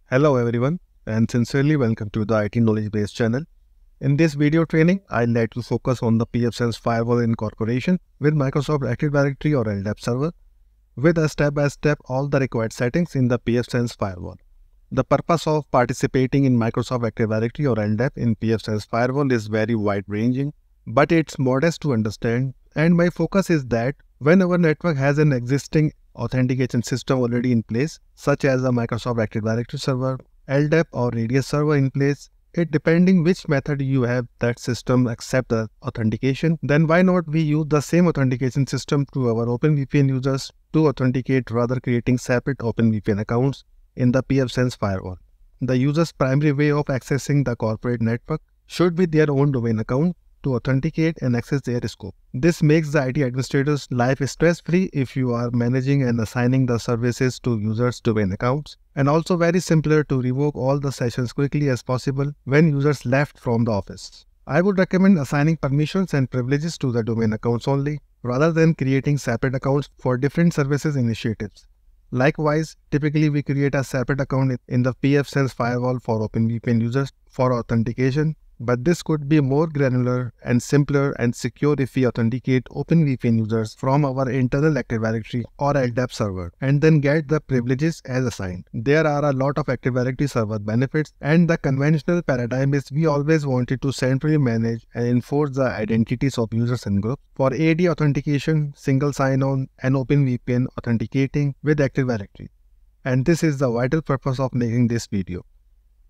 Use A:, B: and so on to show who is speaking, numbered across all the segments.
A: Hello everyone and sincerely welcome to the IT-KnowledgeBase channel. In this video training, I'd like to focus on the pfSense firewall incorporation with Microsoft Active Directory or LDAP server with a step-by-step all the required settings in the pfSense firewall. The purpose of participating in Microsoft Active Directory or LDAP in pfSense firewall is very wide-ranging, but it's modest to understand, and my focus is that when our network has an existing authentication system already in place, such as a Microsoft Active Directory server, LDAP or Radius server in place, it depending which method you have that system accept the authentication, then why not we use the same authentication system to our OpenVPN users to authenticate rather creating separate OpenVPN accounts in the pfSense firewall. The user's primary way of accessing the corporate network should be their own domain account to authenticate and access their scope. This makes the IT administrator's life stress-free if you are managing and assigning the services to users' domain accounts, and also very simpler to revoke all the sessions quickly as possible when users left from the office. I would recommend assigning permissions and privileges to the domain accounts only, rather than creating separate accounts for different services initiatives. Likewise, typically we create a separate account in the pfSense firewall for OpenVPN users for authentication, but this could be more granular and simpler and secure if we authenticate OpenVPN users from our internal Active Directory or LDAP server and then get the privileges as assigned. There are a lot of Active Directory server benefits, and the conventional paradigm is we always wanted to centrally manage and enforce the identities of users and groups for AD authentication, single sign-on, and OpenVPN authenticating with Active Directory. And this is the vital purpose of making this video.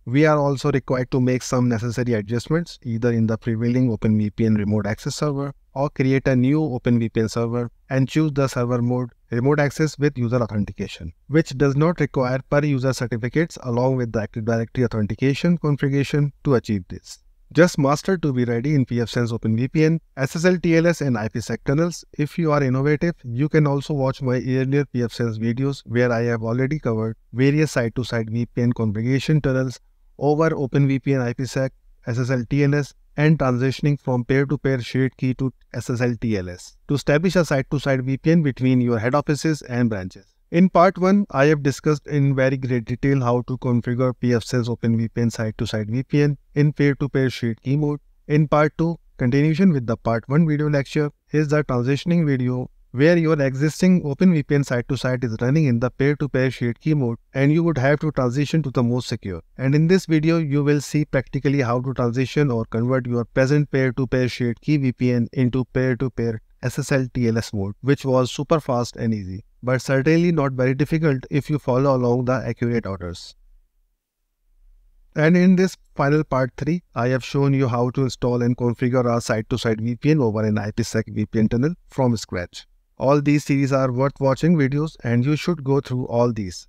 A: We are also required to make some necessary adjustments either in the prevailing OpenVPN remote access server or create a new OpenVPN server and choose the server mode remote access with user authentication, which does not require per user certificates along with the Active Directory authentication configuration to achieve this. Just master to be ready in pfSense OpenVPN, SSL, TLS and IPsec tunnels. If you are innovative, you can also watch my earlier pfSense videos where I have already covered various site-to-site VPN configuration tunnels over OpenVPN IPsec, SSL TLS, and transitioning from peer-to-peer shared key to SSL TLS to establish a site-to-site VPN between your head offices and branches. In part 1, I have discussed in very great detail how to configure pfSense OpenVPN site-to-site VPN in peer-to-peer shared key mode. In part 2, continuation with the part 1 video lecture is the transitioning video where your existing OpenVPN site-to-site is running in the peer-to-peer shared key mode and you would have to transition to the most secure. And in this video, you will see practically how to transition or convert your present peer-to-peer shared key VPN into peer-to-peer SSL TLS mode, which was super fast and easy, but certainly not very difficult if you follow along the accurate orders. And in this final part 3, I have shown you how to install and configure a site-to-site VPN over an IPsec VPN tunnel from scratch. All these series are worth watching videos and you should go through all these.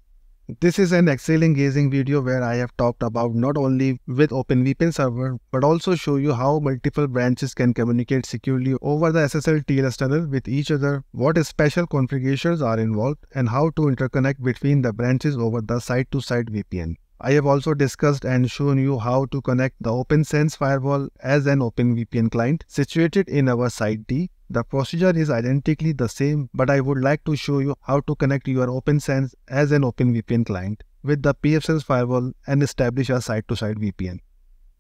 A: This is an Excel engaging video where I have talked about not only with OpenVPN server but also show you how multiple branches can communicate securely over the SSL TLS tunnel with each other, what special configurations are involved, and how to interconnect between the branches over the site-to-site VPN. I have also discussed and shown you how to connect the OPNsense firewall as an OpenVPN client situated in our site D. The procedure is identically the same, but I would like to show you how to connect your OPNsense as an OpenVPN client with the pfSense firewall and establish a site-to-site VPN.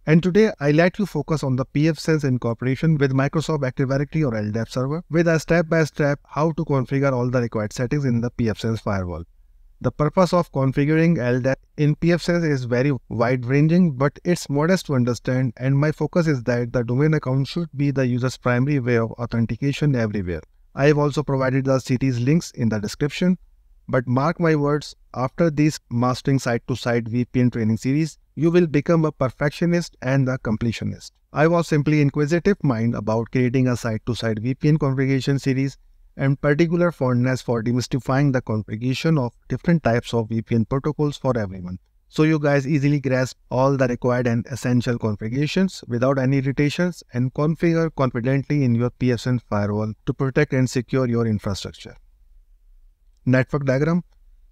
A: And today, I'd like to focus on the pfSense incorporation with Microsoft Active Directory or LDAP server with a step-by-step how to configure all the required settings in the pfSense firewall. The purpose of configuring LDAP in pfSense is very wide-ranging, but it's modest to understand, and my focus is that the domain account should be the user's primary way of authentication everywhere. I have also provided the cities links in the description, but mark my words, after this mastering site-to-site VPN training series, you will become a perfectionist and a completionist. I was simply inquisitive mind about creating a site-to-site VPN configuration series and particular fondness for demystifying the configuration of different types of VPN protocols for everyone, so you guys easily grasp all the required and essential configurations without any irritations and configure confidently in your pfSense firewall to protect and secure your infrastructure. Network diagram.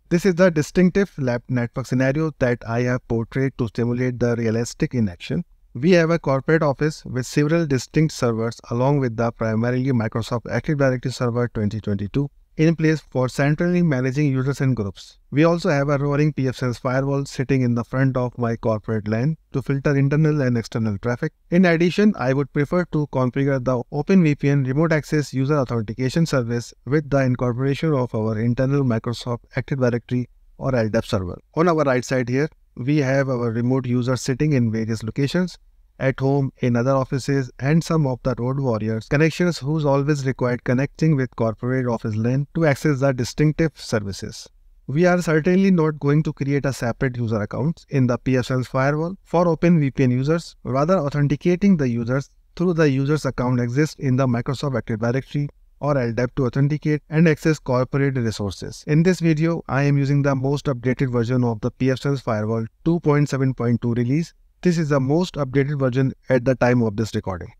A: This is the distinctive lab network scenario that I have portrayed to simulate the realistic in action. We have a corporate office with several distinct servers along with the primarily Microsoft Active Directory Server 2022 in place for centrally managing users and groups. We also have a roaring pfSense firewall sitting in the front of my corporate LAN to filter internal and external traffic. In addition, I would prefer to configure the OpenVPN Remote Access User Authentication service with the incorporation of our internal Microsoft Active Directory or LDAP server. On our right side here, we have our remote users sitting in various locations, at home, in other offices, and some of the road warriors connections who's always required connecting with corporate office LAN to access the distinctive services. We are certainly not going to create a separate user account in the pfSense firewall for OpenVPN users. Rather, authenticating the users through the user's account exists in the Microsoft Active Directory or LDAP to authenticate and access corporate resources. In this video, I am using the most updated version of the pfSense firewall 2.7.2 release. This is the most updated version at the time of this recording.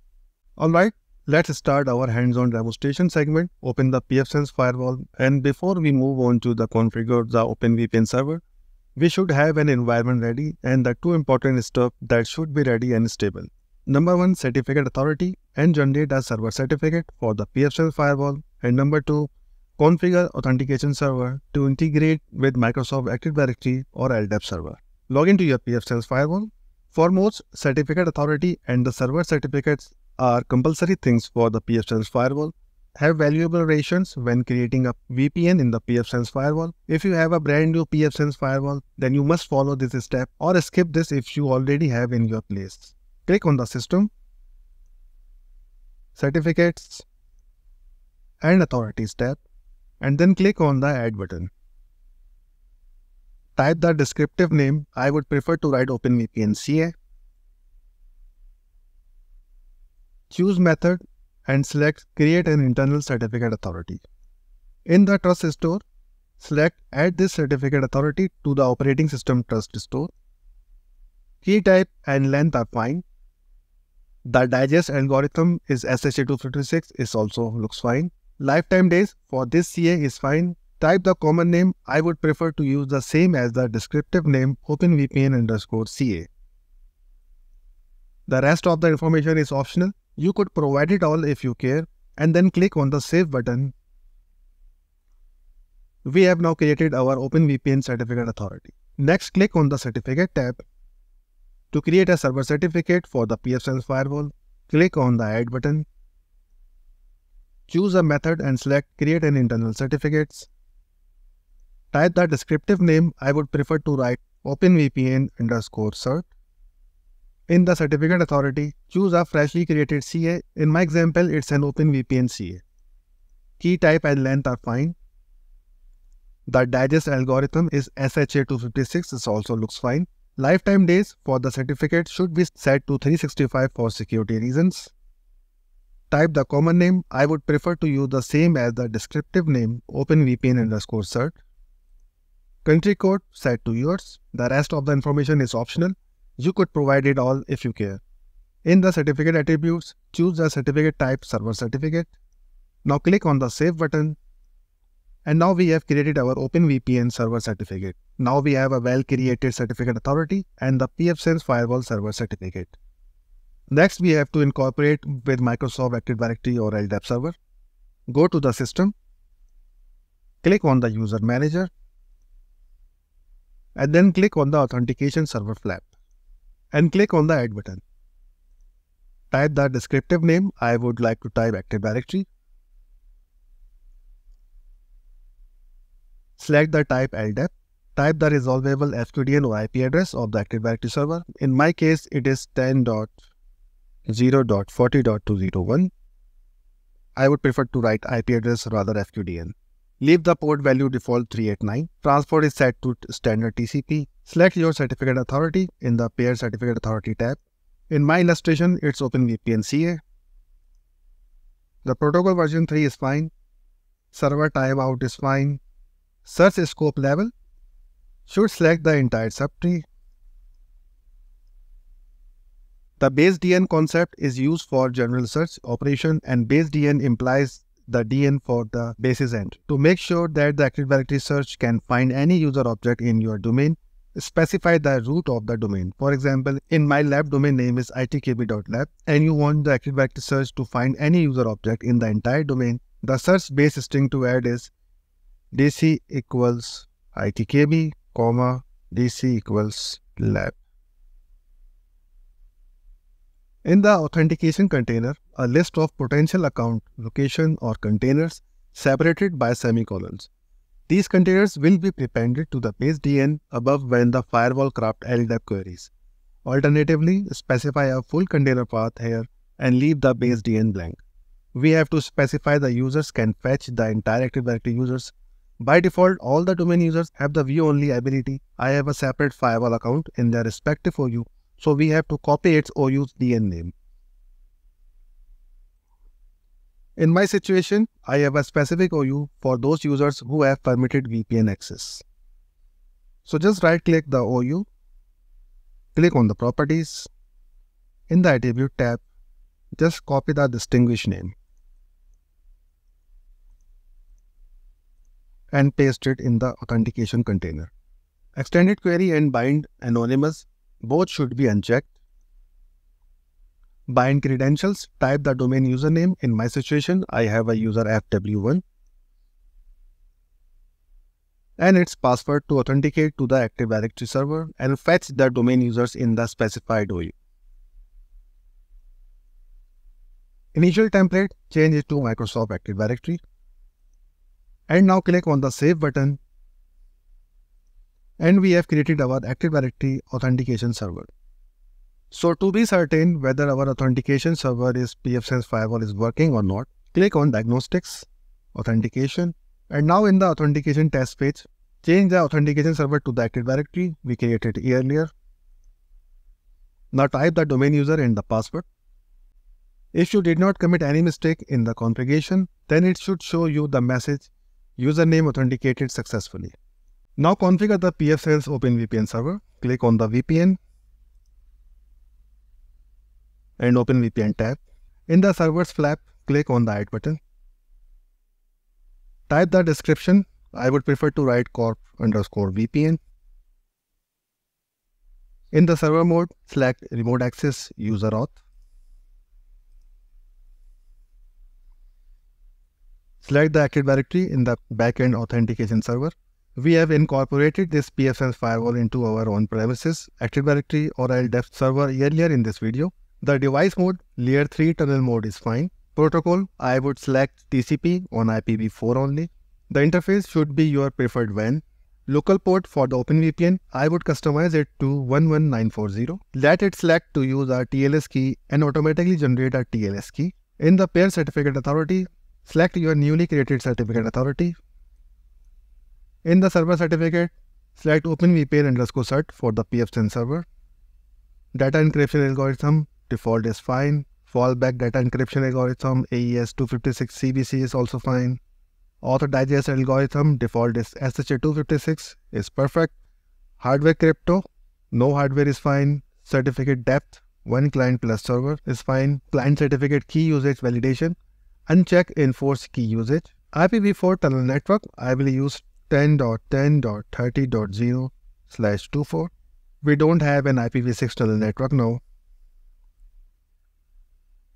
A: Alright, let's start our hands-on demonstration segment. Open the pfSense firewall, and before we move on to the configure the OpenVPN server, we should have an environment ready and the two important stuff that should be ready and stable. Number 1, certificate authority and generate a server certificate for the pfSense firewall, and number 2, configure authentication server to integrate with Microsoft Active Directory or LDAP server. Log into your pfSense firewall. Foremost, certificate authority and the server certificates are compulsory things for the pfSense firewall. Have valuable relations when creating a VPN in the pfSense firewall. If you have a brand new pfSense firewall, then you must follow this step or skip this if you already have in your place. Click on the System, Certificates and Authorities tab, and then click on the Add button. Type the descriptive name. I would prefer to write OpenVPN CA. Choose Method and select Create an Internal Certificate Authority. In the Trust Store, select Add this certificate authority to the operating system Trust Store. Key type and length are fine. The digest algorithm is SHA-256 is also looks fine. Lifetime days for this CA is fine. Type the common name. I would prefer to use the same as the descriptive name OpenVPN_CA. The rest of the information is optional. You could provide it all if you care, and then click on the Save button. We have now created our OpenVPN Certificate Authority. Next, click on the Certificate tab. To create a server certificate for the pfSense firewall, click on the Add button. Choose a method and select Create an Internal Certificates. Type the descriptive name. I would prefer to write OpenVPN_cert. In the certificate authority, choose a freshly created CA. In my example, it's an OpenVPN CA. Key type and length are fine. The digest algorithm is SHA-256. This also looks fine. Lifetime days for the certificate should be set to 365 for security reasons. Type the common name. I would prefer to use the same as the descriptive name OpenVPN_cert. Country code set to yours. The rest of the information is optional. You could provide it all if you care. In the certificate attributes, choose the certificate type server certificate. Now click on the Save button. And now we have created our OpenVPN server certificate. Now we have a well-created certificate authority and the pfSense firewall server certificate. Next, we have to incorporate with Microsoft Active Directory or LDAP server. Go to the System. Click on the User Manager. And then click on the Authentication Server flap. And click on the Add button. Type the descriptive name. I would like to type Active Directory. Select the type LDAP. Type the resolvable FQDN or IP address of the Active Directory server. In my case, it is 10.0.40.201. I would prefer to write IP address rather FQDN. Leave the port value default 389. Transport is set to standard TCP. Select your certificate authority in the Pair Certificate Authority tab. In my illustration, it's OpenVPN CA. The protocol version 3 is fine. Server timeout is fine. Search scope level should select the entire subtree. The base DN concept is used for general search operation, and base DN implies the DN for the basis end. To make sure that the Active Directory search can find any user object in your domain, specify the root of the domain. For example, in my lab domain name is itkb.lab and you want the Active Directory search to find any user object in the entire domain, the search base string to add is DC equals ITKB, comma, DC equals lab. In the authentication container, a list of potential account, location or containers separated by semicolons. These containers will be prepended to the base DN above when the firewall craft LDAP queries. Alternatively, specify a full container path here and leave the base DN blank. We have to specify the users can fetch the entire Active Directory users. By default, all the domain users have the view-only ability. I have a separate firewall account in their respective OU, so we have to copy its OU's DN name. In my situation, I have a specific OU for those users who have permitted VPN access. So just right-click the OU, click on the Properties. In the Attribute tab, just copy the distinguished name and paste it in the authentication container. Extended query and bind anonymous, both should be unchecked. Bind credentials, type the domain username. In my situation, I have a user FW1 and its password to authenticate to the Active Directory server and fetch the domain users in the specified OU. Initial template, change it to Microsoft Active Directory. And now click on the Save button. And we have created our Active Directory authentication server. So to be certain whether our authentication server is pfSense firewall is working or not, click on Diagnostics, Authentication, and now in the authentication test page, change the authentication server to the Active Directory we created earlier. Now type the domain user and the password. If you did not commit any mistake in the configuration, then it should show you the message username authenticated successfully. Now configure the pfSense OpenVPN server. Click on the VPN and OpenVPN tab. In the servers flap, click on the Add button. Type the description. I would prefer to write corp_VPN. In the server mode, select Remote Access User Auth. Select the Active Directory in the backend authentication server. We have incorporated this pfSense firewall into our on-premises Active Directory or LDAP server earlier in this video. The device mode, Layer 3 tunnel mode is fine. Protocol, I would select TCP on IPv4 only. The interface should be your preferred WAN. Local port for the OpenVPN, I would customize it to 11940. Let it select to use a TLS key and automatically generate a TLS key. In the pair certificate authority, select your newly created certificate authority. In the server certificate, select OpenVPN_cert for the pfSense server. Data encryption algorithm, default is fine. Fallback data encryption algorithm, AES 256 CBC is also fine. Auth digest algorithm, default is SHA-256 is perfect. Hardware crypto, no hardware is fine. Certificate depth, 1 client plus server is fine. Client certificate key usage validation, uncheck enforce key usage. IPv4 tunnel network, I will use 10.10.30.0/24. We don't have an IPv6 tunnel network now.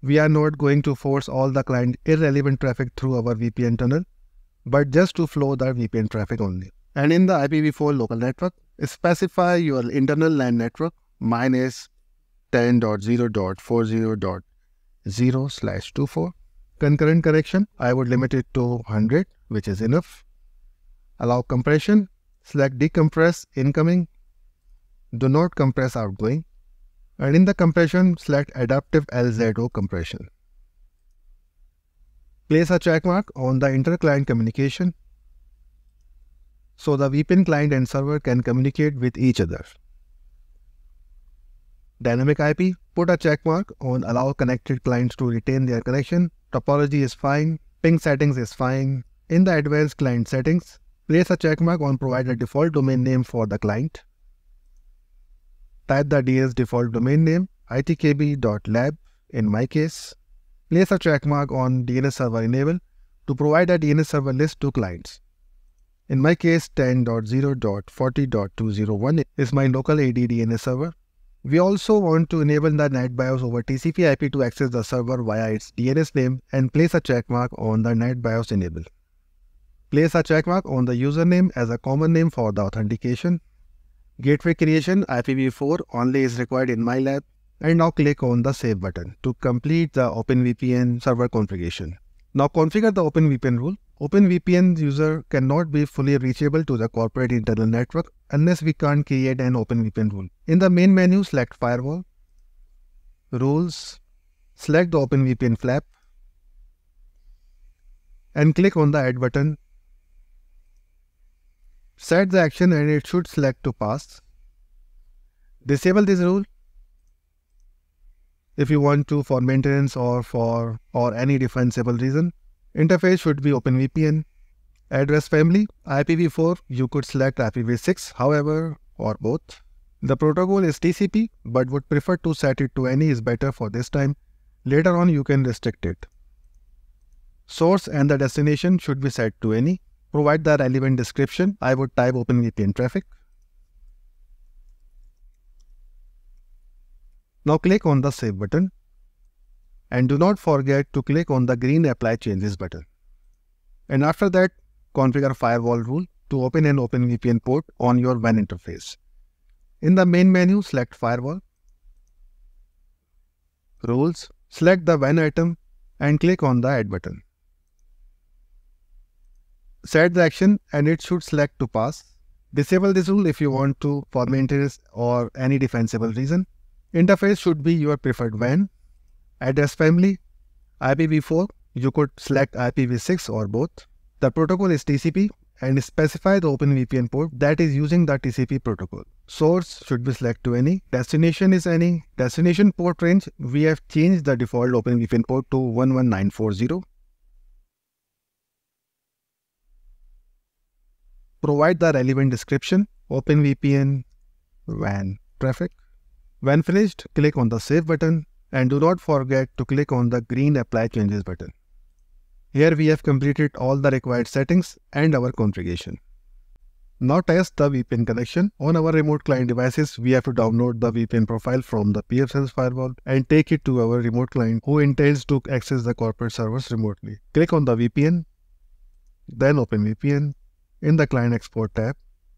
A: We are not going to force all the client irrelevant traffic through our VPN tunnel, but just to flow the VPN traffic only. And in the IPv4 local network, specify your internal LAN network. Mine is 10.0.40.0/24. Concurrent connection, I would limit it to 100, which is enough. Allow compression, select decompress incoming, do not compress outgoing. And in the compression, select adaptive LZO compression. Place a checkmark on the inter-client communication so the VPN client and server can communicate with each other. Dynamic IP, put a checkmark on allow connected clients to retain their connection. Topology is fine. Ping settings is fine. In the advanced client settings, place a checkmark on provide a default domain name for the client. Type the DS default domain name, itkb.lab in my case. Place a checkmark on DNS server enable to provide a DNS server list to clients. In my case, 10.0.40.201 is my local AD DNS server. We also want to enable the NetBIOS over TCP IP to access the server via its DNS name and place a checkmark on the NetBIOS enable. Place a checkmark on the username as a common name for the authentication. Gateway creation IPv4 only is required in my lab. And now click on the Save button to complete the OpenVPN server configuration. Now configure the OpenVPN rule. OpenVPN user cannot be fully reachable to the corporate internal network unless we can't create an OpenVPN rule. In the main menu, select Firewall, Rules, select the OpenVPN flap, and click on the Add button. Set the action and it should select to pass. Disable this rule if you want to for maintenance or any defensible reason. Interface should be OpenVPN. Address family, IPv4, you could select IPv6, however, or both. The protocol is TCP, but would prefer to set it to any is better for this time. Later on, you can restrict it. Source and the destination should be set to any. Provide the relevant description. I would type OpenVPN traffic. Now click on the Save button. And do not forget to click on the green Apply Changes button. And after that, configure firewall rule to open an OpenVPN port on your WAN interface. In the main menu, select Firewall, Rules, select the WAN item and click on the Add button. Set the action and it should select to pass. Disable this rule if you want to for maintenance or any defensible reason. Interface should be your preferred WAN. Address family, IPv4, you could select IPv6 or both. The protocol is TCP and specify the OpenVPN port that is using the TCP protocol. Source should be select to any. Destination is any. Destination port range, we have changed the default OpenVPN port to 11940. Provide the relevant description, OpenVPN WAN traffic. When finished, click on the Save button. And do not forget to click on the green Apply Changes button. Here we have completed all the required settings and our configuration. Now test the VPN connection. On our remote client devices, we have to download the VPN profile from the pfSense firewall and take it to our remote client who intends to access the corporate servers remotely. Click on the VPN, then OpenVPN in the Client Export tab.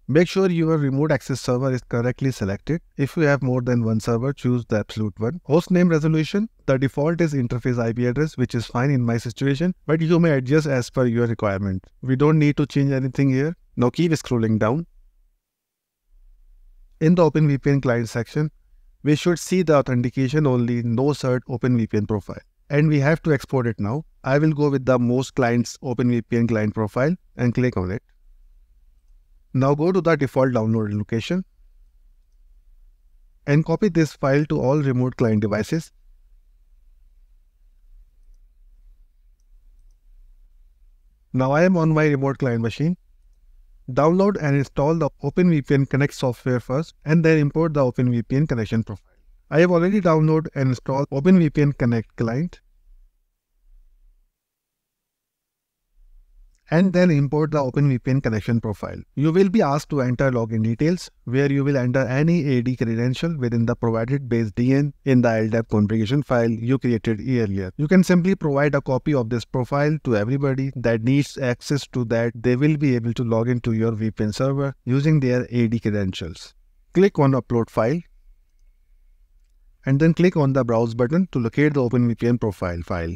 A: Make sure your remote access server is correctly selected. If you have more than one server, choose the absolute one. Hostname resolution, the default is interface IP address, which is fine in my situation, but you may adjust as per your requirement. We don't need to change anything here. Now keep scrolling down. In the OpenVPN client section, we should see the authentication only no cert OpenVPN profile. And we have to export it now. I will go with the most clients OpenVPN client profile and click on it. Now go to the default download location and copy this file to all remote client devices. Now I am on my remote client machine. Download and install the OpenVPN Connect software first and then import the OpenVPN connection profile. I have already downloaded and installed OpenVPN Connect client. And then import the OpenVPN connection profile. You will be asked to enter login details where you will enter any AD credential within the provided base DN in the LDAP configuration file you created earlier. You can simply provide a copy of this profile to everybody that needs access to that. They will be able to log into your VPN server using their AD credentials. Click on Upload File and then click on the Browse button to locate the OpenVPN profile file.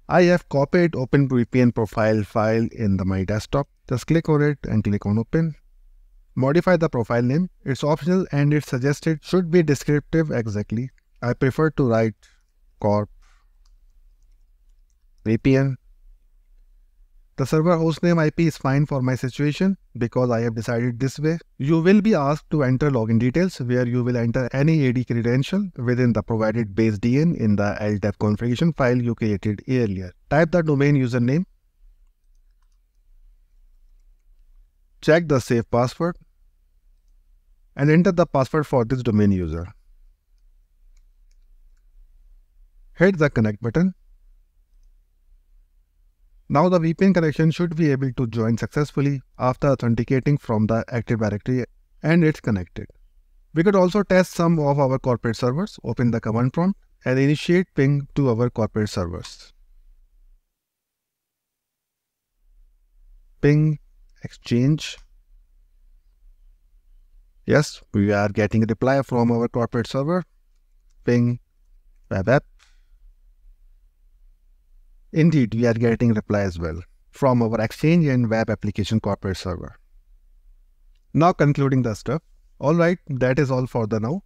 A: I have copied OpenVPN profile file in my desktop. Just click on it and click on Open. Modify the profile name. It's optional and it's suggested should be descriptive exactly. I prefer to write Corp VPN. The server hostname IP is fine for my situation because I have decided this way. You will be asked to enter login details where you will enter any AD credential within the provided base DN in the LDAP configuration file you created earlier. Type the domain username. Check the safe password and enter the password for this domain user. Hit the Connect button. Now the VPN connection should be able to join successfully after authenticating from the Active Directory and it's connected. We could also test some of our corporate servers. Open the command prompt and initiate ping to our corporate servers. ping exchange. Yes, we are getting a reply from our corporate server. Ping web app. Indeed, we are getting reply as well from our Exchange and Web Application corporate server. Now concluding the stuff. Alright, that is all for the now.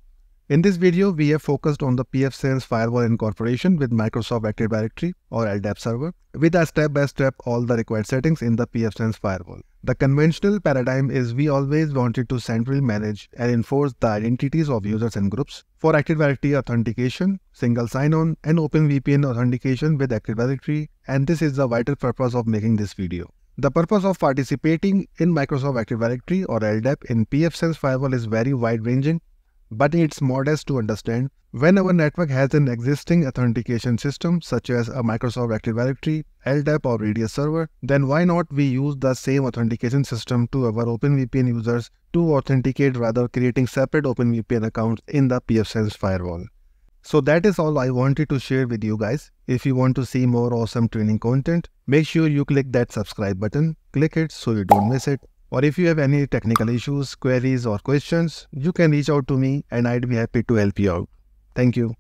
A: In this video, we have focused on the pfSense firewall incorporation with Microsoft Active Directory or LDAP server with a step-by-step all the required settings in the pfSense firewall. The conventional paradigm is we always wanted to centrally manage and enforce the identities of users and groups for Active Directory authentication, single sign-on, and OpenVPN authentication with Active Directory, and this is the vital purpose of making this video. The purpose of participating in Microsoft Active Directory or LDAP in pfSense firewall is very wide-ranging, but it's modest to understand. When our network has an existing authentication system such as a Microsoft Active Directory, LDAP or Radius server, then why not we use the same authentication system to our OpenVPN users to authenticate, rather creating separate OpenVPN accounts in the pfSense firewall. So that is all I wanted to share with you guys. If you want to see more awesome training content, make sure you click that subscribe button. Click it so you don't miss it. Or if you have any technical issues, queries or questions, you can reach out to me and I'd be happy to help you out. Thank you.